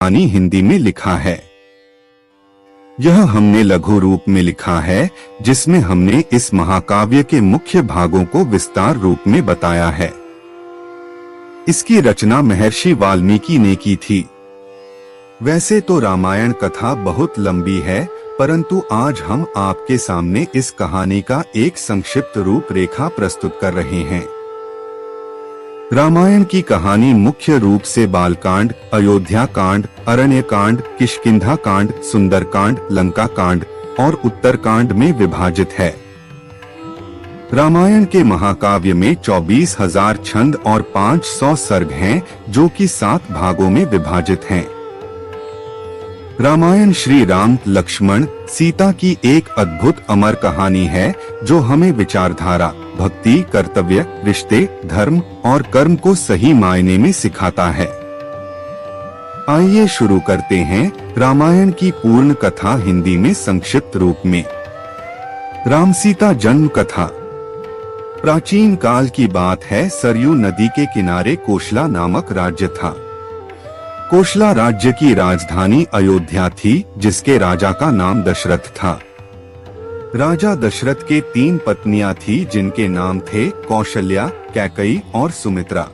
कहानी हिंदी में लिखा है। यह हमने लघु रूप में लिखा है, जिसमें हमने इस महाकाव्य के मुख्य भागों को विस्तार रूप में बताया है। इसकी रचना महर्षि वाल्मीकि ने की थी। वैसे तो रामायण कथा बहुत लंबी है, परंतु आज हम आपके सामने इस कहानी का एक संक्षिप्त रूपरेखा प्रस्तुत कर रहे हैं। रामायण की कहानी मुख्य रूप से बालकांड, अयोध्या कांड, अरण्य कांड, किष्किंधा कांड, सुंदरकांड, लंका कांड और उत्तरकांड में विभाजित है। रामायण के महाकाव्य में 24,000 छंद और 500 सर्ग हैं, जो कि 7 भागों में विभाजित हैं। रामायण श्री राम, लक्ष्मण, सीता की एक अद्भुत अमर कहानी है, जो हमें विचारधारा, भक्ति, कर्तव्य, रिश्ते, धर्म और कर्म को सही मायने में सिखाता है। आइए शुरू करते हैं रामायण की पूर्ण कथा हिंदी में संक्षिप्त रूप में। राम सीता जन्म कथा। प्राचीन काल की बात है। सरयू नदी के किनारे कोशला नामक राज्य था। कोशला राज्य की राजधानी अयोध्या थी, जिसके राजा का नाम दशरथ था। राजा दशरथ के 3 पत्नियां थी, जिनके नाम थे कौशल्या, कैकई और सुमित्रा।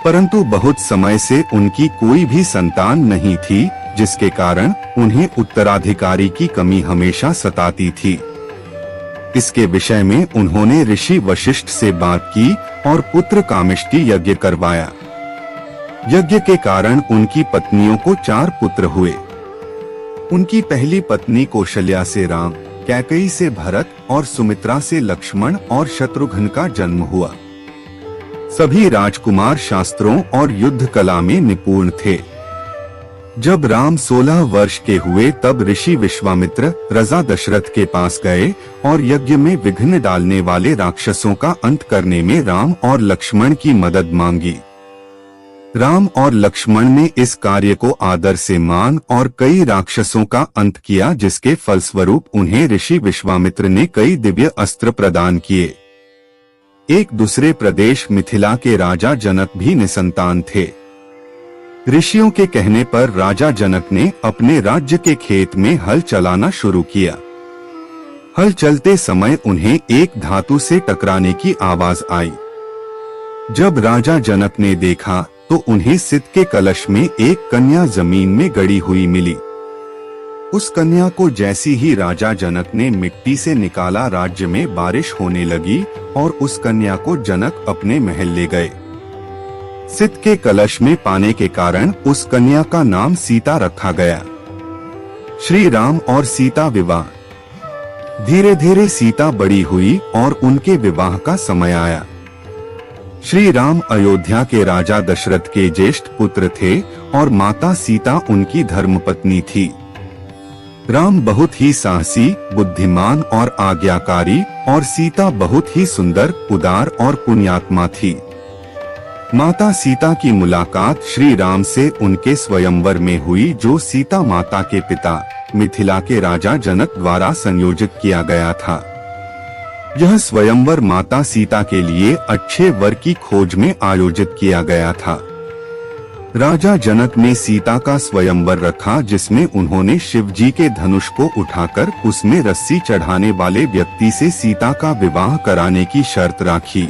परंतु बहुत समय से उनकी कोई भी संतान नहीं थी, जिसके कारण उन्हें उत्तराधिकारी की कमी हमेशा सताती थी। इसके विषय में उन्होंने ऋषि वशिष्ठ से बात की और पुत्र कामिष्टि यज्ञ करवाया। यज्ञ के कारण उनकी पत्नियों को 4 पुत्र हुए। उनकी पहली पत्नी कौशल्या से राम, कैकई से भरत और सुमित्रा से लक्ष्मण और शत्रुघ्न का जन्म हुआ। सभी राजकुमार शास्त्रों और युद्ध कला में निपुण थे। जब राम 16 वर्ष के हुए, तब ऋषि विश्वामित्र राजा दशरथ के पास गए और यज्ञ में विघ्न डालने वाले राक्षसों का अंत करने में राम और लक्ष्मण की मदद मांगी। राम और लक्ष्मण ने इस कार्य को आदर से मान और कई राक्षसों का अंत किया, जिसके फलस्वरूप उन्हें ऋषि विश्वामित्र ने कई दिव्य अस्त्र प्रदान किए। एक दूसरे प्रदेश मिथिला के राजा जनक भी निसंतान थे। ऋषियों के कहने पर राजा जनक ने अपने राज्य के खेत में हल चलाना शुरू किया। हल चलते समय उन्हें एक धातु से टकराने की आवाज आई। जब राजा जनक ने देखा तो उन्हें सित के कलश में एक कन्या जमीन में गड़ी हुई मिली। उस कन्या को जैसी ही राजा जनक ने मिट्टी से निकाला, राज्य में बारिश होने लगी और उस कन्या को जनक अपने महल ले गए। सित के कलश में पाने के कारण उस कन्या का नाम सीता रखा गया। श्री राम और सीता विवाह। धीरे धीरे सीता बड़ी हुई और उनके विवाह का समय आया। श्री राम अयोध्या के राजा दशरथ के ज्येष्ठ पुत्र थे और माता सीता उनकी धर्मपत्नी थी। राम बहुत ही साहसी, बुद्धिमान और आज्ञाकारी और सीता बहुत ही सुंदर, उदार और पुण्यात्मा थी। माता सीता की मुलाकात श्री राम से उनके स्वयंवर में हुई, जो सीता माता के पिता मिथिला के राजा जनक द्वारा संयोजित किया गया था। यह स्वयंवर माता सीता के लिए अच्छे वर की खोज में आयोजित किया गया था। राजा जनक ने सीता का स्वयंवर रखा, जिसमें उन्होंने शिव जी के धनुष को उठाकर उसमें रस्सी चढ़ाने वाले व्यक्ति से सीता का विवाह कराने की शर्त राखी।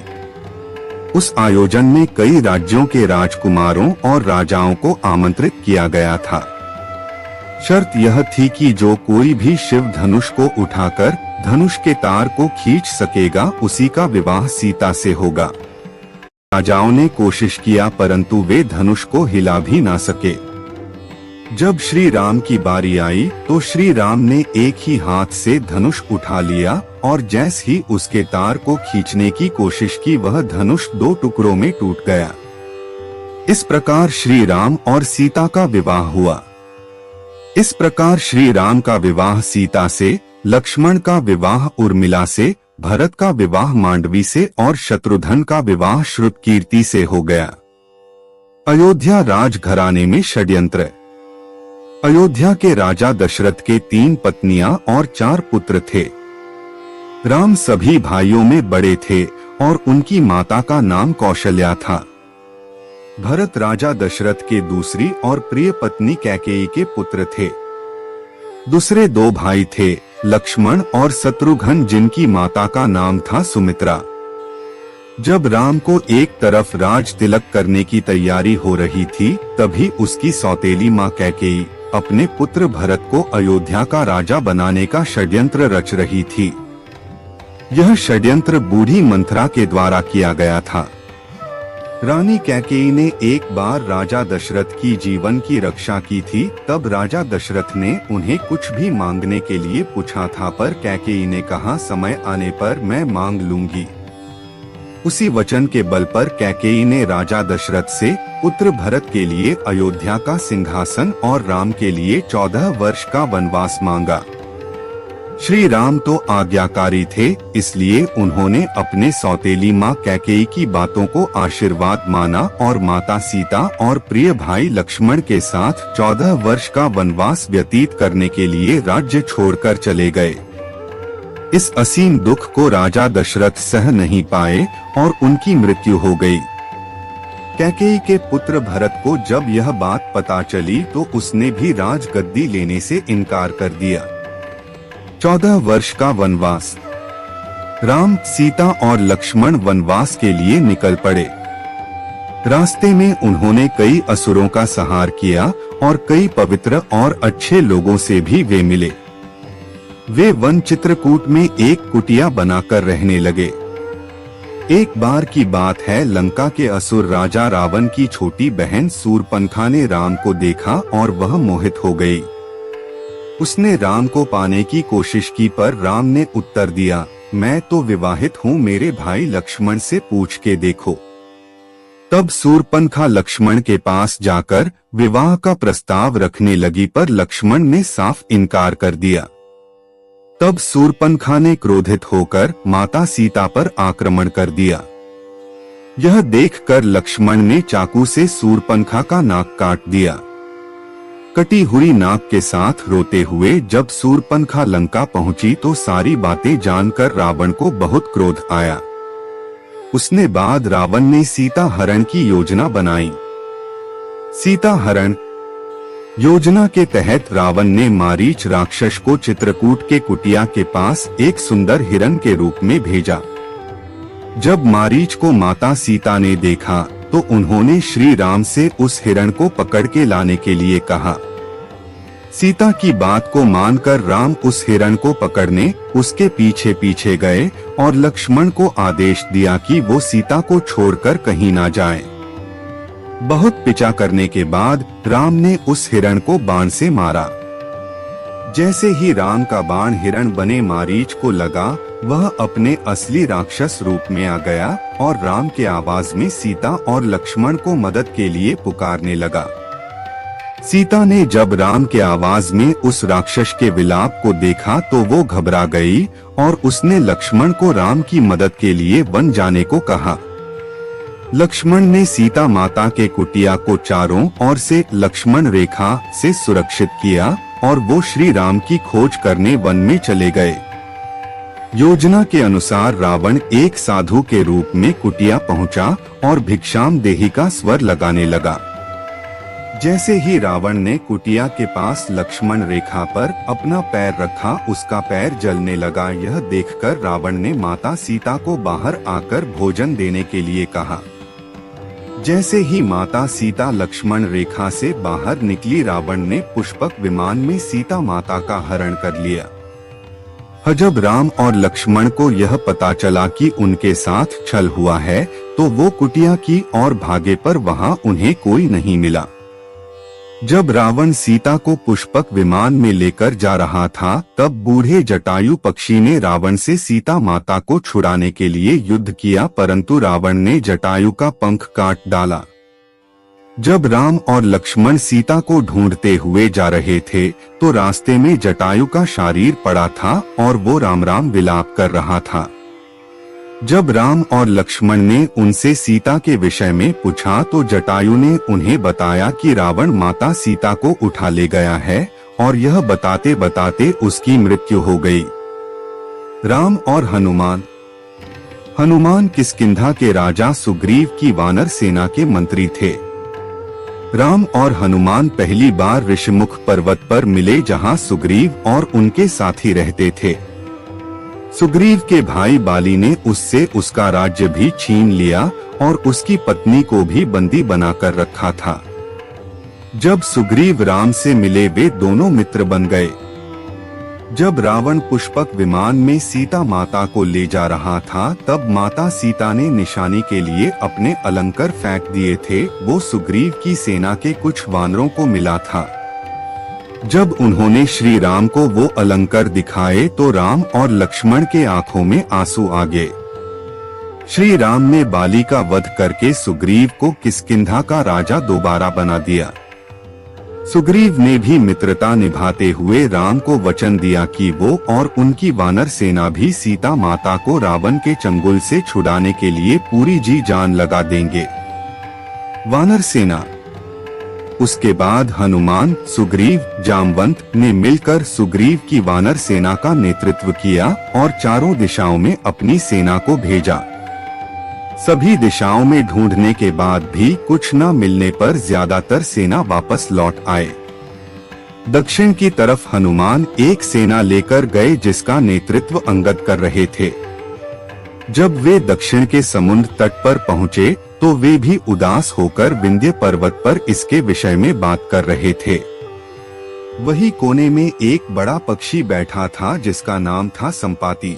उस आयोजन में कई राज्यों के राजकुमारों और राजाओं को आमंत्रित किया गया था। शर्त यह थी कि जो कोई भी शिव धनुष को उठाकर धनुष के तार को खींच सकेगा, उसी का विवाह सीता से होगा। राजाओं ने कोशिश किया, परंतु वे धनुष को हिला भी ना सके। जब श्री राम की बारी आई तो श्री राम ने एक ही हाथ से धनुष उठा लिया और जैसे ही उसके तार को खींचने की कोशिश की, वह धनुष 2 टुकड़ों में टूट गया। इस प्रकार श्री राम और सीता का विवाह हुआ। इस प्रकार श्री राम का विवाह सीता से, लक्ष्मण का विवाह उर्मिला से, भरत का विवाह मांडवी से और शत्रुघ्न का विवाह श्रुतकीर्ति से हो गया। अयोध्या राजघराने में षड्यंत्र। अयोध्या के राजा दशरथ के 3 पत्नियां और 4 पुत्र थे। राम सभी भाइयों में बड़े थे और उनकी माता का नाम कौशल्या था। भरत राजा दशरथ के दूसरी और प्रिय पत्नी कैकेयी के पुत्र थे। दूसरे दो भाई थे, लक्ष्मण और शत्रुघ्न, जिनकी माता का नाम था सुमित्रा। जब राम को एक तरफ राज तिलक करने की तैयारी हो रही थी, तभी उसकी सौतेली माँ कैकेयी अपने पुत्र भरत को अयोध्या का राजा बनाने का षड्यंत्र रच रही थी। यह षड्यंत्र बूढ़ी मंथरा के द्वारा किया गया था। रानी कैकेयी ने एक बार राजा दशरथ की जीवन की रक्षा की थी। तब राजा दशरथ ने उन्हें कुछ भी मांगने के लिए पूछा था, पर कैकेयी ने कहा, समय आने पर मैं मांग लूंगी। उसी वचन के बल पर कैकेयी ने राजा दशरथ से पुत्र भरत के लिए अयोध्या का सिंहासन और राम के लिए 14 वर्ष का वनवास मांगा। श्री राम तो आज्ञाकारी थे, इसलिए उन्होंने अपने सौतेली माँ कैकेयी की बातों को आशीर्वाद माना और माता सीता और प्रिय भाई लक्ष्मण के साथ 14 वर्ष का वनवास व्यतीत करने के लिए राज्य छोड़कर चले गए। इस असीम दुख को राजा दशरथ सह नहीं पाए और उनकी मृत्यु हो गई। कैकेयी के पुत्र भरत को जब यह बात पता चली तो उसने भी राजगद्दी लेने से इनकार कर दिया। 14 वर्ष का वनवास। राम, सीता और लक्ष्मण वनवास के लिए निकल पड़े। रास्ते में उन्होंने कई असुरों का संहार किया और कई पवित्र और अच्छे लोगों से भी वे मिले। वे वन चित्रकूट में एक कुटिया बनाकर रहने लगे। एक बार की बात है, लंका के असुर राजा रावण की छोटी बहन शूर्पणखा ने राम को देखा और वह मोहित हो गई। उसने राम को पाने की कोशिश की, पर राम ने उत्तर दिया, मैं तो विवाहित हूँ, मेरे भाई लक्ष्मण से पूछ के देखो। तब शूर्पणखा लक्ष्मण के पास जाकर विवाह का प्रस्ताव रखने लगी, पर लक्ष्मण ने साफ इनकार कर दिया। तब शूर्पणखा ने क्रोधित होकर माता सीता पर आक्रमण कर दिया। यह देखकर लक्ष्मण ने चाकू से शूर्पणखा का नाक काट दिया। कटी हुई नाक के साथ रोते हुए जब शूर्पणखा लंका पहुंची तो सारी बातें जानकर रावण को बहुत क्रोध आया। उसने बाद रावण ने सीता हरण की योजना बनाई। सीता हरण योजना के तहत रावण ने मारीच राक्षस को चित्रकूट के कुटिया के पास एक सुंदर हिरण के रूप में भेजा। जब मारीच को माता सीता ने देखा तो उन्होंने श्री राम से उस हिरण को पकड़ के लाने के लिए कहा। सीता की बात को मानकर राम उस हिरण को पकड़ने उसके पीछे पीछे गए और लक्ष्मण को आदेश दिया कि वो सीता को छोड़कर कहीं ना जाए। बहुत पीछा करने के बाद राम ने उस हिरण को बाण से मारा। जैसे ही राम का बाण हिरण बने मारीच को लगा, वह अपने असली राक्षस रूप में आ गया और राम के आवाज में सीता और लक्ष्मण को मदद के लिए पुकारने लगा। सीता ने जब राम के आवाज में उस राक्षस के विलाप को देखा तो वो घबरा गई और उसने लक्ष्मण को राम की मदद के लिए वन जाने को कहा। लक्ष्मण ने सीता माता के कुटिया को चारों ओर से लक्ष्मण रेखा से सुरक्षित किया और वो श्री राम की खोज करने वन में चले गए। योजना के अनुसार रावण एक साधु के रूप में कुटिया पहुंचा और भिक्षाम देही का स्वर लगाने लगा। जैसे ही रावण ने कुटिया के पास लक्ष्मण रेखा पर अपना पैर रखा, उसका पैर जलने लगा। यह देखकर रावण ने माता सीता को बाहर आकर भोजन देने के लिए कहा। जैसे ही माता सीता लक्ष्मण रेखा से बाहर निकली, रावण ने पुष्पक विमान में सीता माता का हरण कर लिया। जब राम और लक्ष्मण को यह पता चला कि उनके साथ छल हुआ है तो वो कुटिया की ओर भागे, पर वहां उन्हें कोई नहीं मिला। जब रावण सीता को पुष्पक विमान में लेकर जा रहा था, तब बूढ़े जटायु पक्षी ने रावण से सीता माता को छुड़ाने के लिए युद्ध किया, परंतु रावण ने जटायु का पंख काट डाला। जब राम और लक्ष्मण सीता को ढूंढते हुए जा रहे थे तो रास्ते में जटायु का शरीर पड़ा था और वो राम राम विलाप कर रहा था। जब राम और लक्ष्मण ने उनसे सीता के विषय में पूछा तो जटायु ने उन्हें बताया कि रावण माता सीता को उठा ले गया है और यह बताते बताते उसकी मृत्यु हो गई। राम और हनुमान। हनुमान किष्किंधा के राजा सुग्रीव की वानर सेना के मंत्री थे। राम और हनुमान पहली बार ऋषिमुख पर्वत पर मिले, जहां सुग्रीव और उनके साथी रहते थे। सुग्रीव के भाई बाली ने उससे उसका राज्य भी छीन लिया और उसकी पत्नी को भी बंदी बनाकर रखा था। जब सुग्रीव राम से मिले, वे दोनों मित्र बन गए। जब रावण पुष्पक विमान में सीता माता को ले जा रहा था, तब माता सीता ने निशानी के लिए अपने अलंकार फेंक दिए थे। वो सुग्रीव की सेना के कुछ वानरों को मिला था। जब उन्होंने श्री राम को वो अलंकार दिखाए तो राम और लक्ष्मण के आंखों में आंसू आ गए। श्री राम ने बाली का वध करके सुग्रीव को किष्किंधा का राजा दोबारा बना दिया। सुग्रीव ने भी मित्रता निभाते हुए राम को वचन दिया कि वो और उनकी वानर सेना भी सीता माता को रावण के चंगुल से छुड़ाने के लिए पूरी जी जान लगा देंगे। वानर सेना। उसके बाद हनुमान, सुग्रीव, जामवंत ने मिलकर सुग्रीव की वानर सेना का नेतृत्व किया और चारों दिशाओं में अपनी सेना को भेजा। सभी दिशाओं में ढूंढने के बाद भी कुछ न मिलने पर ज्यादातर सेना वापस लौट आए। दक्षिण की तरफ हनुमान एक सेना लेकर गए, जिसका नेतृत्व अंगद कर रहे थे। जब वे दक्षिण के समुद्र तट पर पहुंचे तो वे भी उदास होकर विंध्य पर्वत पर इसके विषय में बात कर रहे थे। वही कोने में एक बड़ा पक्षी बैठा था, जिसका नाम था संपाति।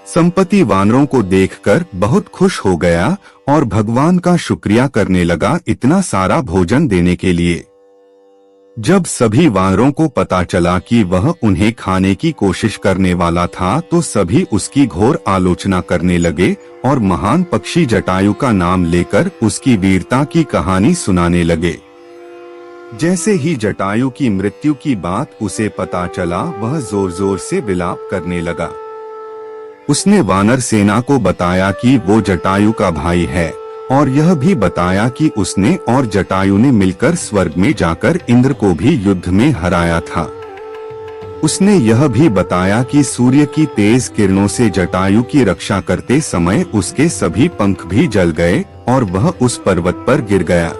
संपत्ति वानरों को देखकर बहुत खुश हो गया और भगवान का शुक्रिया करने लगा इतना सारा भोजन देने के लिए। जब सभी वानरों को पता चला कि वह उन्हें खाने की कोशिश करने वाला था, तो सभी उसकी घोर आलोचना करने लगे और महान पक्षी जटायु का नाम लेकर उसकी वीरता की कहानी सुनाने लगे। जैसे ही जटायु की मृत्यु की बात उसे पता चला, वह जोर जोर से विलाप करने लगा। उसने वानर सेना को बताया कि वो जटायु का भाई है और यह भी बताया कि उसने और जटायु ने मिलकर स्वर्ग में जाकर इंद्र को भी युद्ध में हराया था। उसने यह भी बताया कि सूर्य की तेज किरणों से जटायु की रक्षा करते समय उसके सभी पंख भी जल गए और वह उस पर्वत पर गिर गया।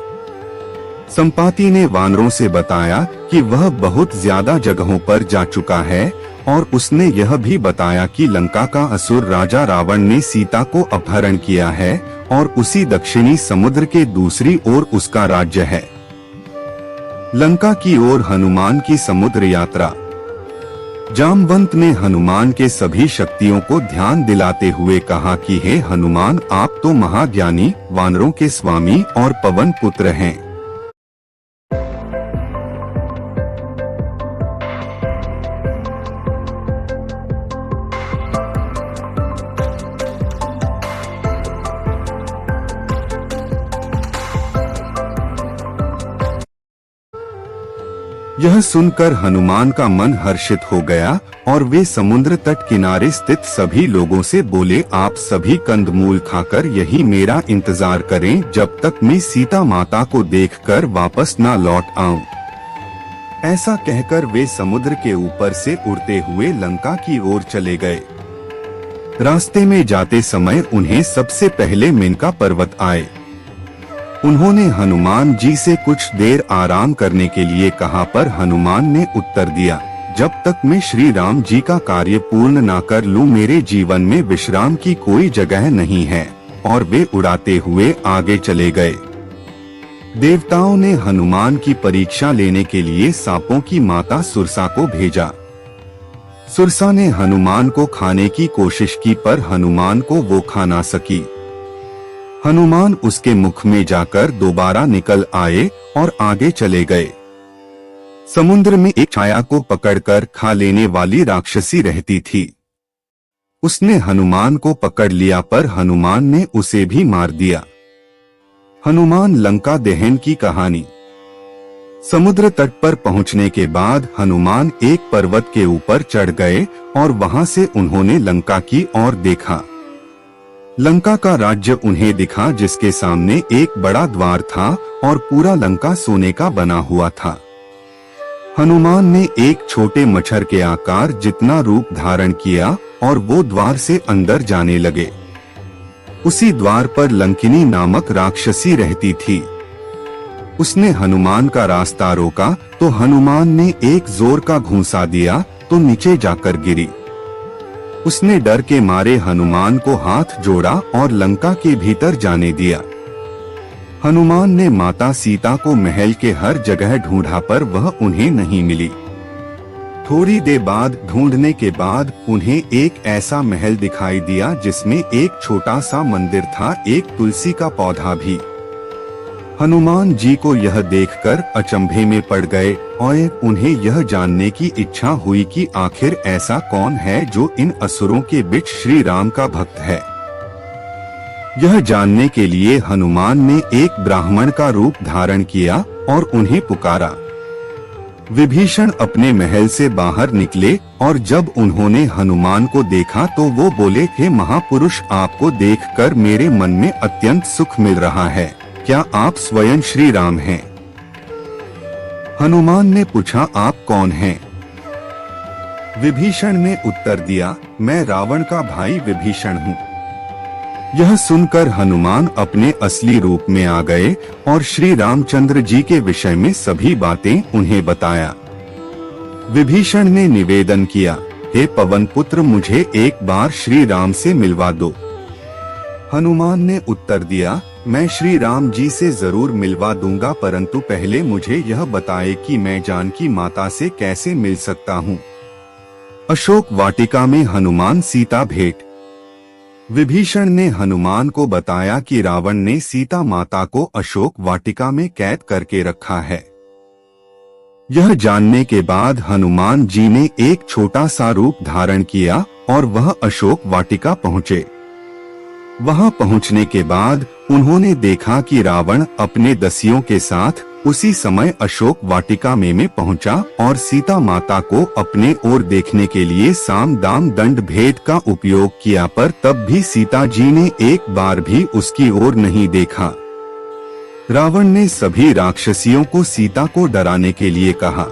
संपाति ने वानरों से बताया कि वह बहुत ज्यादा जगहों पर जा चुका है और उसने यह भी बताया कि लंका का असुर राजा रावण ने सीता को अपहरण किया है और उसी दक्षिणी समुद्र के दूसरी ओर उसका राज्य है। लंका की ओर हनुमान की समुद्र यात्रा। जामवंत ने हनुमान के सभी शक्तियों को ध्यान दिलाते हुए कहा कि हे हनुमान, आप तो महाज्ञानी, वानरों के स्वामी और पवन पुत्र हैं। यह सुनकर हनुमान का मन हर्षित हो गया और वे समुद्र तट किनारे स्थित सभी लोगों से बोले, आप सभी कंदमूल खाकर यही मेरा इंतजार करें, जब तक मैं सीता माता को देखकर वापस न लौट आऊं। ऐसा कहकर वे समुद्र के ऊपर से उड़ते हुए लंका की ओर चले गए। रास्ते में जाते समय उन्हें सबसे पहले मेनका पर्वत आए। उन्होंने हनुमान जी से कुछ देर आराम करने के लिए कहा, पर हनुमान ने उत्तर दिया, जब तक मैं श्री राम जी का कार्य पूर्ण ना कर लूं, मेरे जीवन में विश्राम की कोई जगह नहीं है। और वे उड़ाते हुए आगे चले गए। देवताओं ने हनुमान की परीक्षा लेने के लिए सांपों की माता सुरसा को भेजा। सुरसा ने हनुमान को खाने की कोशिश की, पर हनुमान को वो खा ना सकी। हनुमान उसके मुख में जाकर दोबारा निकल आए और आगे चले गए। समुद्र में एक छाया को पकड़कर खा लेने वाली राक्षसी रहती थी। उसने हनुमान को पकड़ लिया, पर हनुमान ने उसे भी मार दिया। हनुमान लंका दहन की कहानी। समुद्र तट पर पहुंचने के बाद हनुमान एक पर्वत के ऊपर चढ़ गए और वहां से उन्होंने लंका की ओर देखा। लंका का राज्य उन्हें दिखा, जिसके सामने एक बड़ा द्वार था और पूरा लंका सोने का बना हुआ था। हनुमान ने एक छोटे मच्छर के आकार जितना रूप धारण किया और वो द्वार से अंदर जाने लगे। उसी द्वार पर लंकिनी नामक राक्षसी रहती थी। उसने हनुमान का रास्ता रोका तो हनुमान ने एक जोर का घूंसा दिया तो नीचे जाकर गिरी। उसने डर के मारे हनुमान को हाथ जोड़ा और लंका के भीतर जाने दिया। हनुमान ने माता सीता को महल के हर जगह ढूंढा पर वह उन्हें नहीं मिली। थोड़ी देर बाद ढूंढने के बाद उन्हें एक ऐसा महल दिखाई दिया जिसमें एक छोटा सा मंदिर था, एक तुलसी का पौधा भी। हनुमान जी को यह देखकर अचंभे में पड़ गए और उन्हें यह जानने की इच्छा हुई कि आखिर ऐसा कौन है जो इन असुरों के बीच श्री राम का भक्त है। यह जानने के लिए हनुमान ने एक ब्राह्मण का रूप धारण किया और उन्हें पुकारा। विभीषण अपने महल से बाहर निकले और जब उन्होंने हनुमान को देखा तो वो बोले, हे महापुरुष, आपको देखकर मेरे मन में अत्यंत सुख मिल रहा है। क्या आप स्वयं श्री राम हैं? हनुमान ने पूछा, आप कौन हैं? विभीषण ने उत्तर दिया, मैं रावण का भाई विभीषण हूँ। यह सुनकर हनुमान अपने असली रूप में आ गए और श्री रामचंद्र जी के विषय में सभी बातें उन्हें बताया। विभीषण ने निवेदन किया, हे पवन पुत्र, मुझे एक बार श्री राम से मिलवा दो। हनुमान ने उत्तर दिया, मैं श्री राम जी से जरूर मिलवा दूंगा, परंतु पहले मुझे यह बताए कि मैं जानकी माता से कैसे मिल सकता हूँ। अशोक वाटिका में हनुमान सीता भेंट। विभीषण ने हनुमान को बताया कि रावण ने सीता माता को अशोक वाटिका में कैद करके रखा है। यह जानने के बाद हनुमान जी ने एक छोटा सा रूप धारण किया और वह अशोक वाटिका पहुँचे। वहां पहुंचने के बाद उन्होंने देखा कि रावण अपने दसियों के साथ उसी समय अशोक वाटिका में पहुंचा और सीता माता को अपने ओर देखने के लिए साम दाम दंड भेद का उपयोग किया, पर तब भी सीता जी ने एक बार भी उसकी ओर नहीं देखा। रावण ने सभी राक्षसियों को सीता को डराने के लिए कहा,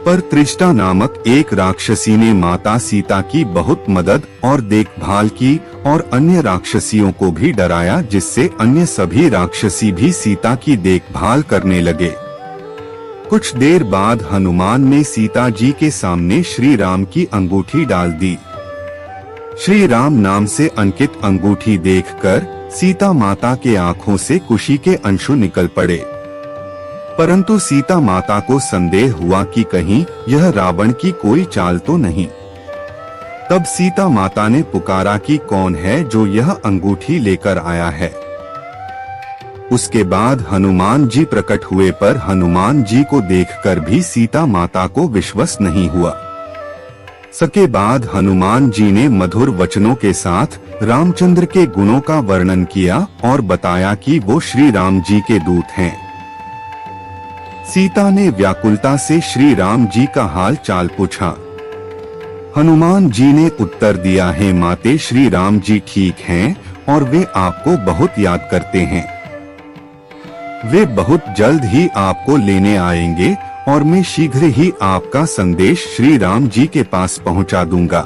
पर त्रिष्टा नामक एक राक्षसी ने माता सीता की बहुत मदद और देखभाल की और अन्य राक्षसियों को भी डराया, जिससे अन्य सभी राक्षसी भी सीता की देखभाल करने लगे। कुछ देर बाद हनुमान ने सीता जी के सामने श्री राम की अंगूठी डाल दी। श्री राम नाम से अंकित अंगूठी देखकर सीता माता के आंखों से खुशी के अंशु निकल पड़े, परंतु सीता माता को संदेह हुआ कि कहीं यह रावण की कोई चाल तो नहीं। तब सीता माता ने पुकारा कि कौन है जो यह अंगूठी लेकर आया है। उसके बाद हनुमान जी प्रकट हुए, पर हनुमान जी को देखकर भी सीता माता को विश्वास नहीं हुआ। सके बाद हनुमान जी ने मधुर वचनों के साथ रामचंद्र के गुणों का वर्णन किया और बताया कि वो श्री राम जी के दूत हैं। सीता ने व्याकुलता से श्री राम जी का हाल चाल पूछा। हनुमान जी ने उत्तर दिया, है माते, श्री राम जी ठीक हैं और वे आपको बहुत याद करते हैं। वे बहुत जल्द ही आपको लेने आएंगे और मैं शीघ्र ही आपका संदेश श्री राम जी के पास पहुंचा दूंगा।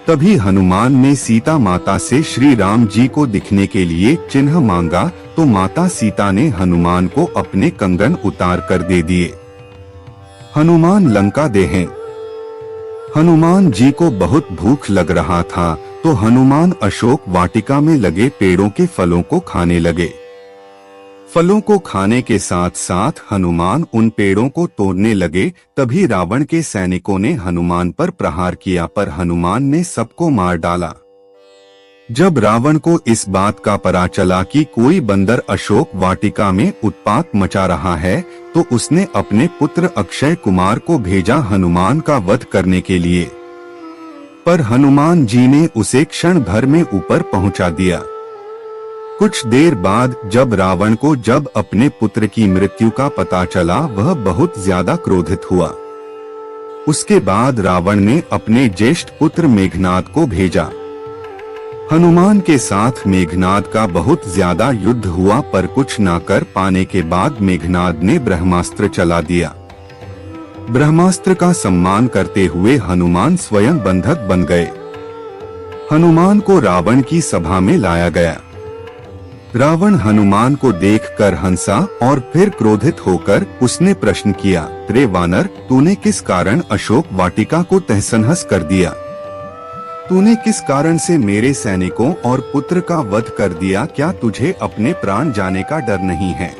तभी हनुमान ने सीता माता से श्री राम जी को दिखने के लिए चिन्ह मांगा, तो माता सीता ने हनुमान को अपने कंगन उतार कर दे दिए। हनुमान लंका देहें। हनुमान जी को बहुत भूख लग रहा था, तो हनुमान अशोक वाटिका में लगे पेड़ों के फलों को खाने लगे। फलों को खाने के साथ साथ हनुमान उन पेड़ों को तोड़ने लगे। तभी रावण के सैनिकों ने हनुमान पर प्रहार किया, पर हनुमान ने सबको मार डाला। जब रावण को इस बात का पता चला कि कोई बंदर अशोक वाटिका में उत्पात मचा रहा है, तो उसने अपने पुत्र अक्षय कुमार को भेजा हनुमान का वध करने के लिए, पर हनुमान जी ने उसे क्षण भर में ऊपर पहुंचा दिया। कुछ देर बाद जब अपने पुत्र की मृत्यु का पता चला, वह बहुत ज्यादा क्रोधित हुआ। उसके बाद रावण ने अपने ज्येष्ठ पुत्र मेघनाद को भेजा। हनुमान के साथ मेघनाद का बहुत ज्यादा युद्ध हुआ, पर कुछ न कर पाने के बाद मेघनाद ने ब्रह्मास्त्र चला दिया। ब्रह्मास्त्र का सम्मान करते हुए हनुमान स्वयं बंधक बन गए। हनुमान को रावण की सभा में लाया गया। रावण हनुमान को देखकर हंसा और फिर क्रोधित होकर उसने प्रश्न किया, रे वानर, तूने किस कारण अशोक वाटिका को तहस-नहस कर दिया? तूने किस कारण से मेरे सैनिकों और पुत्र का वध कर दिया? क्या तुझे अपने प्राण जाने का डर नहीं है?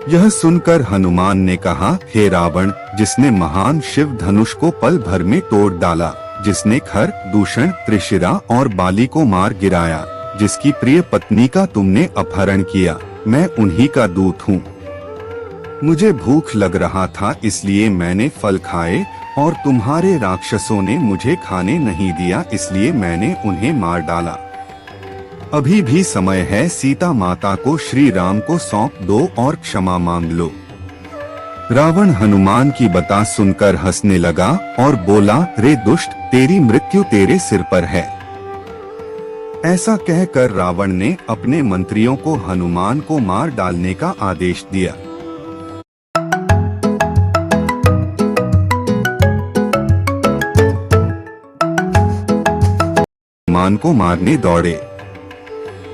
यह सुनकर हनुमान ने कहा, हे रावण, जिसने महान शिव धनुष को पल भर में तोड़ डाला, जिसने खर, दूषण, त्रिशिरा और बाली को मार गिराया, जिसकी प्रिय पत्नी का तुमने अपहरण किया, मैं उन्हीं का दूत हूँ। मुझे भूख लग रहा था, इसलिए मैंने फल खाए और तुम्हारे राक्षसों ने मुझे खाने नहीं दिया, इसलिए मैंने उन्हें मार डाला। अभी भी समय है, सीता माता को श्री राम को सौंप दो और क्षमा मांग लो। रावण हनुमान की बात सुनकर हंसने लगा और बोला, रे दुष्ट, तेरी मृत्यु तेरे सिर पर है। ऐसा कहकर रावण ने अपने मंत्रियों को हनुमान को मार डालने का आदेश दिया। हनुमान को मारने दौड़े।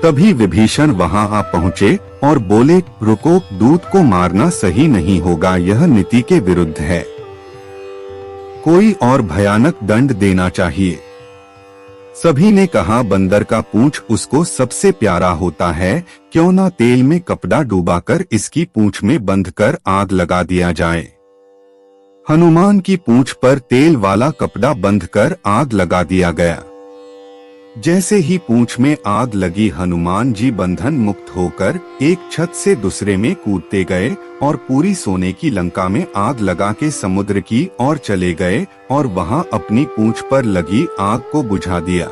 तभी विभीषण वहां आ पहुंचे और बोले, रुको, दूत को मारना सही नहीं होगा, यह नीति के विरुद्ध है। कोई और भयानक दंड देना चाहिए। सभी ने कहा, बंदर का पूंछ उसको सबसे प्यारा होता है, क्यों ना तेल में कपड़ा डुबाकर इसकी पूंछ में बंधकर आग लगा दिया जाए। हनुमान की पूंछ पर तेल वाला कपड़ा बंधकर आग लगा दिया गया। जैसे ही पूंछ में आग लगी, हनुमान जी बंधन मुक्त होकर एक छत से दूसरे में कूदते गए और पूरी सोने की लंका में आग लगा के समुद्र की ओर चले गए और वहां अपनी पूंछ पर लगी आग को बुझा दिया।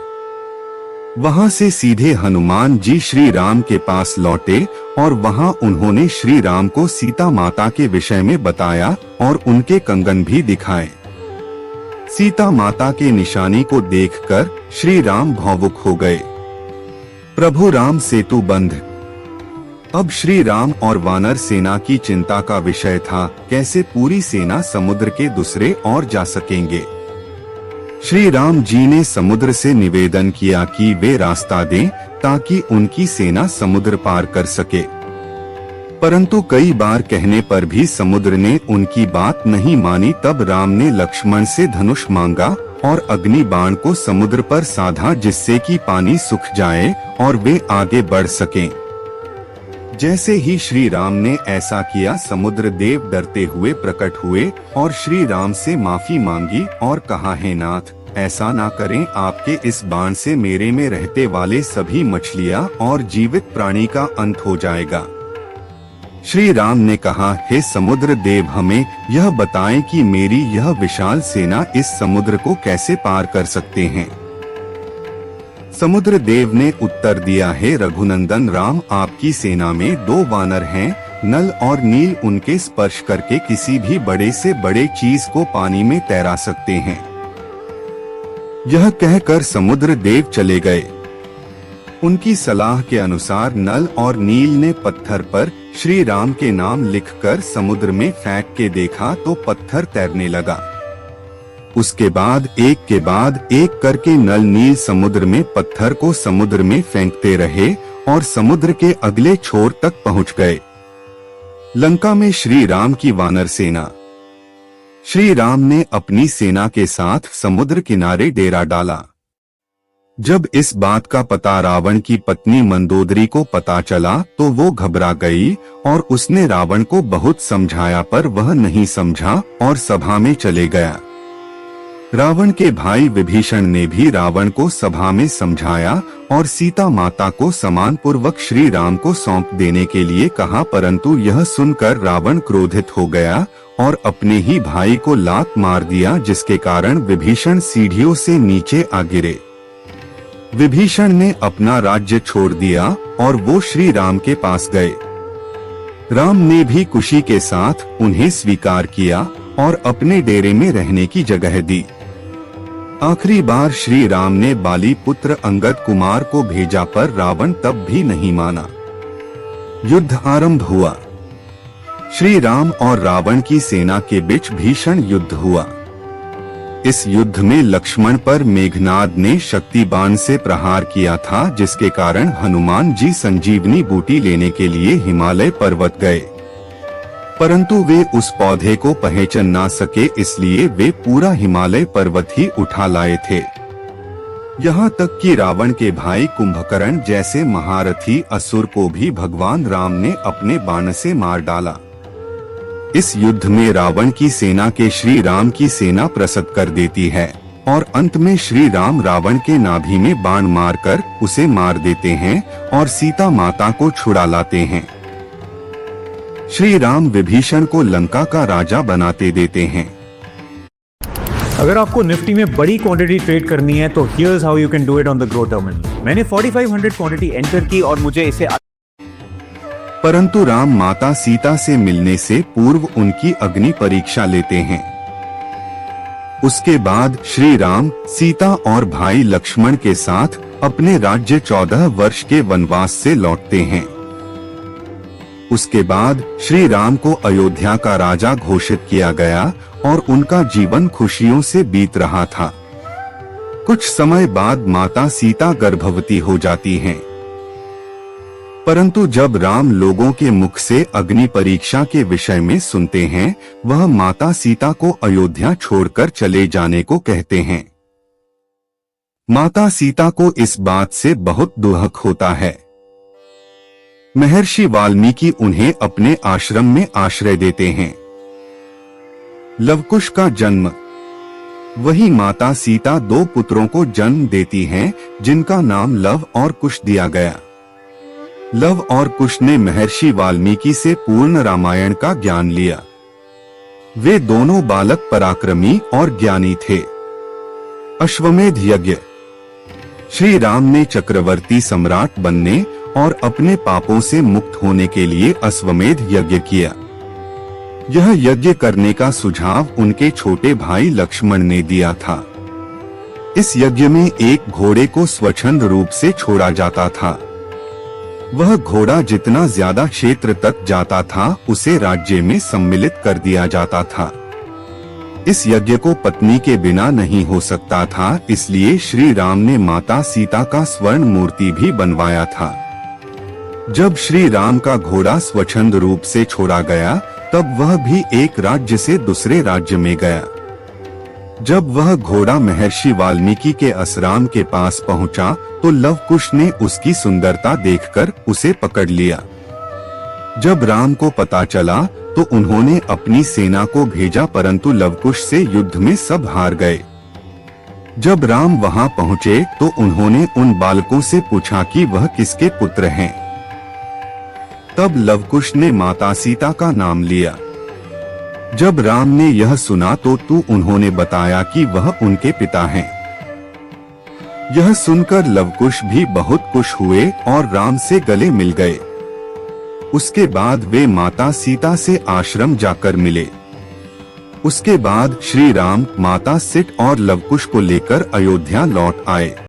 वहां से सीधे हनुमान जी श्री राम के पास लौटे और वहां उन्होंने श्री राम को सीता माता के विषय में बताया और उनके कंगन भी दिखाए। सीता माता के निशानी को देखकर श्री राम भावुक हो गए। प्रभु राम सेतु बंध। अब श्री राम और वानर सेना की चिंता का विषय था, कैसे पूरी सेना समुद्र के दूसरे ओर जा सकेंगे। श्री राम जी ने समुद्र से निवेदन किया कि वे रास्ता दें ताकि उनकी सेना समुद्र पार कर सके, परंतु कई बार कहने पर भी समुद्र ने उनकी बात नहीं मानी। तब राम ने लक्ष्मण से धनुष मांगा और अग्नि बाण को समुद्र पर साधा, जिससे कि पानी सूख जाए और वे आगे बढ़ सकें। जैसे ही श्री राम ने ऐसा किया, समुद्र देव डरते हुए प्रकट हुए और श्री राम से माफी मांगी और कहा, हे नाथ, ऐसा ना करें, आपके इस बाण से मेरे में रहते वाले सभी मछलियां और जीवित प्राणी का अंत हो जाएगा। श्री राम ने कहा, हे समुद्र देव, हमें यह बताएं कि मेरी यह विशाल सेना इस समुद्र को कैसे पार कर सकते हैं। समुद्र देव ने उत्तर दिया, हे रघुनंदन राम, आपकी सेना में 2 वानर हैं, नल और नील, उनके स्पर्श करके किसी भी बड़े से बड़े चीज को पानी में तैरा सकते हैं। यह कहकर समुद्र देव चले गए। उनकी सलाह के अनुसार नल और नील ने पत्थर पर श्री राम के नाम लिखकर समुद्र में फेंक के देखा तो पत्थर तैरने लगा। उसके बाद एक करके नल नील समुद्र में पत्थर को समुद्र में फेंकते रहे और समुद्र के अगले छोर तक पहुंच गए। लंका में श्री राम की वानर सेना। श्री राम ने अपनी सेना के साथ समुद्र किनारे डेरा डाला। जब इस बात का पता रावण की पत्नी मंदोदरी को पता चला तो वो घबरा गई और उसने रावण को बहुत समझाया, पर वह नहीं समझा और सभा में चले गया। रावण के भाई विभीषण ने भी रावण को सभा में समझाया और सीता माता को सम्मान पूर्वक श्री राम को सौंप देने के लिए कहा, परंतु यह सुनकर रावण क्रोधित हो गया और अपने ही भाई को लात मार दिया, जिसके कारण विभीषण सीढ़ियों से नीचे आ गिरे। विभीषण ने अपना राज्य छोड़ दिया और वो श्री राम के पास गए। राम ने भी खुशी के साथ उन्हें स्वीकार किया और अपने डेरे में रहने की जगह दी। आखिरी बार श्री राम ने बाली पुत्र अंगद कुमार को भेजा, पर रावण तब भी नहीं माना। युद्ध आरंभ हुआ। श्री राम और रावण की सेना के बीच भीषण युद्ध हुआ। इस युद्ध में लक्ष्मण पर मेघनाद ने शक्ति बाण से प्रहार किया था, जिसके कारण हनुमान जी संजीवनी बूटी लेने के लिए हिमालय पर्वत गए, परंतु वे उस पौधे को पहचान ना सके, इसलिए वे पूरा हिमालय पर्वत ही उठा लाए थे। यहाँ तक कि रावण के भाई कुंभकर्ण जैसे महारथी असुर को भी भगवान राम ने अपने बाण से मार डाला। इस युद्ध में रावण की सेना के श्री राम की सेना प्रसन्न कर देती है और अंत में श्री राम रावण के नाभि में बाण मारकर उसे मार देते हैं और सीता माता को छुड़ा लाते हैं। श्री राम विभीषण को लंका का राजा बनाते देते हैं। अगर आपको निफ्टी में बड़ी क्वांटिटी ट्रेड करनी है तो here's how you can do it on the Groww terminal. मैंने 4500 क्वांटिटी एंटर की और मुझे इसे परंतु राम माता सीता से मिलने से पूर्व उनकी अग्नि परीक्षा लेते हैं। उसके बाद श्री राम सीता और भाई लक्ष्मण के साथ अपने राज्य 14 वर्ष के वनवास से लौटते हैं। उसके बाद श्री राम को अयोध्या का राजा घोषित किया गया और उनका जीवन खुशियों से बीत रहा था। कुछ समय बाद माता सीता गर्भवती हो जाती हैं। परंतु जब राम लोगों के मुख से अग्नि परीक्षा के विषय में सुनते हैं, वह माता सीता को अयोध्या छोड़कर चले जाने को कहते हैं। माता सीता को इस बात से बहुत दुख होता है। महर्षि वाल्मीकि उन्हें अपने आश्रम में आश्रय देते हैं। लवकुश का जन्म। वही माता सीता 2 पुत्रों को जन्म देती हैं, जिनका नाम लव और कुश दिया गया। लव और कुश ने महर्षि वाल्मीकि से पूर्ण रामायण का ज्ञान लिया। वे दोनों बालक पराक्रमी और ज्ञानी थे। अश्वमेध यज्ञ। श्री राम ने चक्रवर्ती सम्राट बनने और अपने पापों से मुक्त होने के लिए अश्वमेध यज्ञ किया। यह यज्ञ करने का सुझाव उनके छोटे भाई लक्ष्मण ने दिया था। इस यज्ञ में एक घोड़े को स्वच्छंद रूप से छोड़ा जाता था। वह घोड़ा जितना ज्यादा क्षेत्र तक जाता था, उसे राज्य में सम्मिलित कर दिया जाता था। इस यज्ञ को पत्नी के बिना नहीं हो सकता था, इसलिए श्री राम ने माता सीता का स्वर्ण मूर्ति भी बनवाया था। जब श्री राम का घोड़ा स्वच्छंद रूप से छोड़ा गया, तब वह भी एक राज्य से दूसरे राज्य में गया। जब वह घोड़ा महर्षि वाल्मीकि के आश्रम के पास पहुंचा, तो लवकुश ने उसकी सुंदरता देखकर उसे पकड़ लिया। जब राम को पता चला, तो उन्होंने अपनी सेना को भेजा, परंतु लवकुश से युद्ध में सब हार गए। जब राम वहां पहुंचे, तो उन्होंने उन बालकों से पूछा कि वह किसके पुत्र हैं। तब लवकुश ने माता सीता का नाम लिया। जब राम ने यह सुना, तो उन्होंने बताया कि वह उनके पिता हैं। यह सुनकर लवकुश भी बहुत खुश हुए और राम से गले मिल गए। उसके बाद वे माता सीता से आश्रम जाकर मिले। उसके बाद श्री राम माता सीता और लवकुश को लेकर अयोध्या लौट आए।